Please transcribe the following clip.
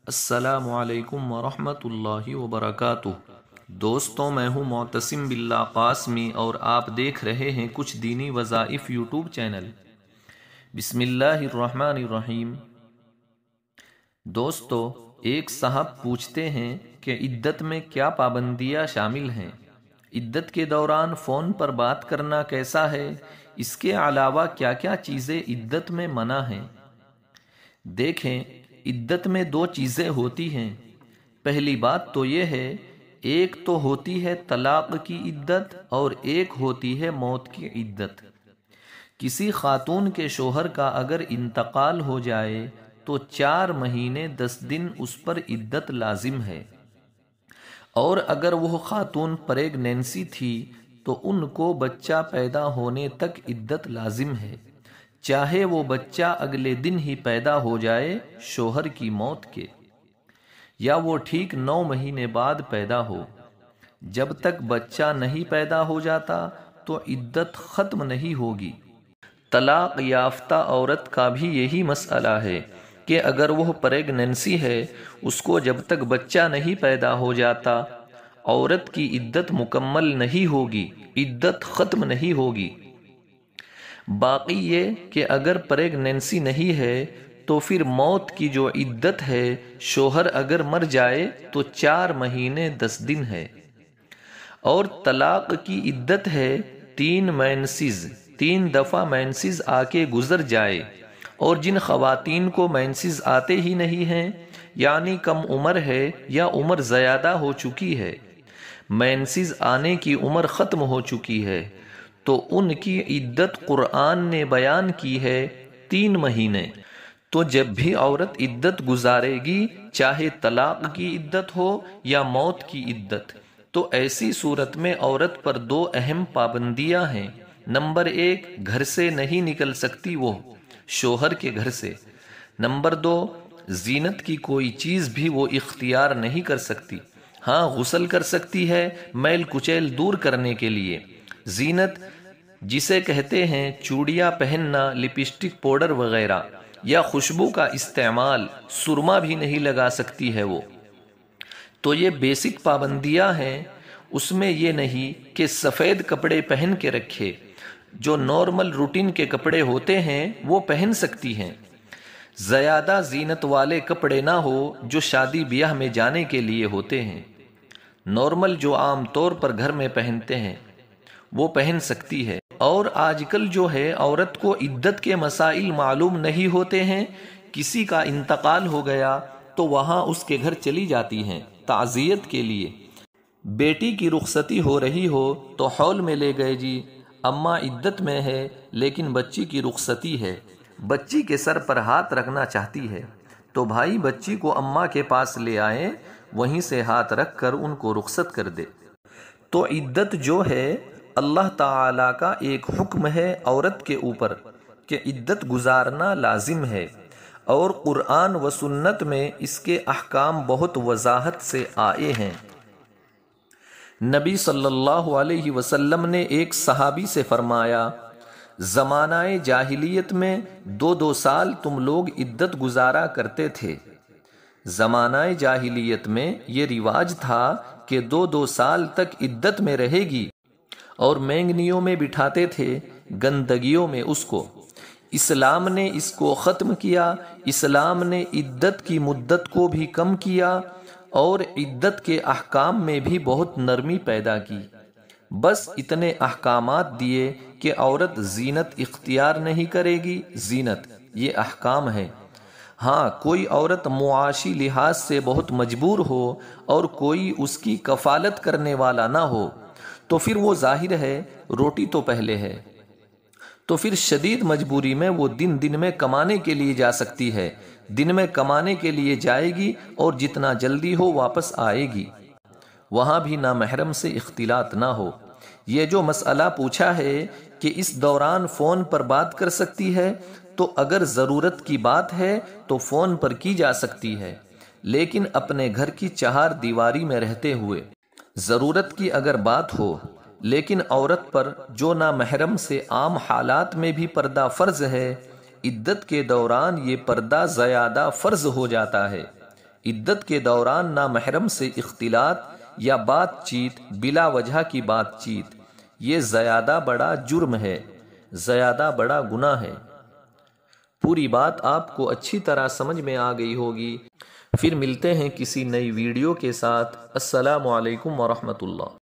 السلام علیکم ورحمۃ اللہ وبرکاتہ۔ دوستوں، میں ہوں معتصم باللہ قاسمی اور آپ دیکھ رہے ہیں کچھ دینی وظائف یوٹیوب چینل۔ بسم اللہ الرحمن الرحیم۔ دوستو، ایک صاحب پوچھتے ہیں کہ عدت میں کیا پابندیاں شامل ہیں؟ عدت کے دوران فون پر بات کرنا کیسا ہے؟ اس کے علاوہ کیا کیا چیزیں عدت میں منع ہیں؟ دیکھیں، عدت میں دو چیزیں ہوتی ہیں۔ پہلی بات تو یہ ہے، ایک تو ہوتی ہے طلاق کی عدت اور ایک ہوتی ہے موت کی عدت۔ کسی خاتون کے شوہر کا اگر انتقال ہو جائے تو 4 مہینے 10 دن اس پر عدت لازم ہے، اور اگر وہ خاتون پریگنینسی تھی تو ان کو بچہ پیدا ہونے تک عدت لازم ہے، چاہے وہ بچہ اگلے دن ہی پیدا ہو جائے شوہر کی موت کے، یا وہ ٹھیک 9 مہینے بعد پیدا ہو۔ جب تک بچہ نہیں پیدا ہو جاتا تو عدت ختم نہیں ہوگی۔ طلاق یافتہ عورت کا بھی یہی مسئلہ ہے کہ اگر وہ پریگنینسی ہے، اس کو جب تک بچہ نہیں پیدا ہو جاتا عورت کی عدت مکمل نہیں ہوگی، عدت ختم نہیں ہوگی۔ باقی یہ کہ اگر پریگنینسی نہیں ہے تو پھر موت کی جو عدت ہے، شوہر اگر مر جائے تو 4 مہینے 10 دن ہے، اور طلاق کی عدت ہے 3 مینسز، 3 دفعہ مینسز آ کے گزر جائے۔ اور جن خواتین کو مینسز آتے ہی نہیں ہیں، یعنی کم عمر ہے یا عمر زیادہ ہو چکی ہے، مینسز آنے کی عمر ختم ہو چکی ہے، تو ان کی عدت قرآن نے بیان کی ہے 3 مہینے۔ تو جب بھی عورت عدت گزارے گی، چاہے طلاق کی عدت ہو یا موت کی عدت، تو ایسی صورت میں عورت پر 2 اہم پابندیاں ہیں۔ نمبر 1، گھر سے نہیں نکل سکتی وہ، شوہر کے گھر سے۔ نمبر 2، زینت کی کوئی چیز بھی وہ اختیار نہیں کر سکتی۔ ہاں، غسل کر سکتی ہے میل کچیل دور کرنے کے لیے۔ زینت جسے کہتے ہیں چوڑیاں پہننا، لپسٹک پاؤڈر وغیرہ، یا خوشبو کا استعمال، سرما بھی نہیں لگا سکتی ہے وہ۔ تو یہ بیسک پابندیاں ہیں۔ اس میں یہ نہیں کہ سفید کپڑے پہن کے رکھے، جو نارمل روٹین کے کپڑے ہوتے ہیں وہ پہن سکتی ہیں۔ زیادہ زینت والے کپڑے نہ ہو جو شادی بیاہ میں جانے کے لیے ہوتے ہیں، نارمل جو عام طور پر گھر میں پہنتے ہیں وہ پہن سکتی ہے۔ اور آج کل جو ہے، عورت کو عدت کے مسائل معلوم نہیں ہوتے ہیں، کسی کا انتقال ہو گیا تو وہاں اس کے گھر چلی جاتی ہیں تعزیت کے لیے۔ بیٹی کی رخصتی ہو رہی ہو تو ہال میں لے گئے، جی اماں عدت میں ہے لیکن بچی کی رخصتی ہے، بچی کے سر پر ہاتھ رکھنا چاہتی ہے، تو بھائی بچی کو اماں کے پاس لے آئیں، وہیں سے ہاتھ رکھ کر ان کو رخصت کر دے۔ تو عدت جو ہے، اللہ تعالیٰ کا ایک حکم ہے عورت کے اوپر کہ عدت گزارنا لازم ہے، اور قرآن و سنت میں اس کے احکام بہت وضاحت سے آئے ہیں۔ نبی صلی اللہ علیہ وسلم نے ایک صحابی سے فرمایا، زمانہ جاہلیت میں 2 سال تم لوگ عدت گزارا کرتے تھے۔ زمانہ جاہلیت میں یہ رواج تھا کہ 2 سال تک عدت میں رہے گی، اور مینگنیوں میں بٹھاتے تھے، گندگیوں میں اس کو۔ اسلام نے اس کو ختم کیا، اسلام نے عدت کی مدت کو بھی کم کیا، اور عدت کے احکام میں بھی بہت نرمی پیدا کی۔ بس اتنے احکامات دیے کہ عورت زینت اختیار نہیں کرے گی، زینت یہ احکام ہے۔ ہاں، کوئی عورت معاشی لحاظ سے بہت مجبور ہو اور کوئی اس کی کفالت کرنے والا نہ ہو، تو پھر وہ ظاہر ہے روٹی تو پہلے ہے، تو پھر شدید مجبوری میں وہ دن میں کمانے کے لیے جا سکتی ہے، دن میں کمانے کے لیے جائے گی اور جتنا جلدی ہو واپس آئے گی، وہاں بھی نامحرم سے اختلاط نہ ہو۔ یہ جو مسئلہ پوچھا ہے کہ اس دوران فون پر بات کر سکتی ہے، تو اگر ضرورت کی بات ہے تو فون پر کی جا سکتی ہے، لیکن اپنے گھر کی 4 دیواری میں رہتے ہوئے۔ ضرورت کی اگر بات ہو، لیکن عورت پر جو نامحرم سے عام حالات میں بھی پردہ فرض ہے، عدت کے دوران یہ پردہ زیادہ فرض ہو جاتا ہے۔ عدت کے دوران نامحرم سے اختلاط یا بات چیت بلا وجہ کی بات چیت یہ زیادہ بڑا جرم ہے، زیادہ بڑا گناہ ہے۔ پوری بات آپ کو اچھی طرح سمجھ میں آ گئی ہوگی۔ پھر ملتے ہیں کسی نئی ویڈیو کے ساتھ۔ السلام علیکم ورحمۃ اللہ۔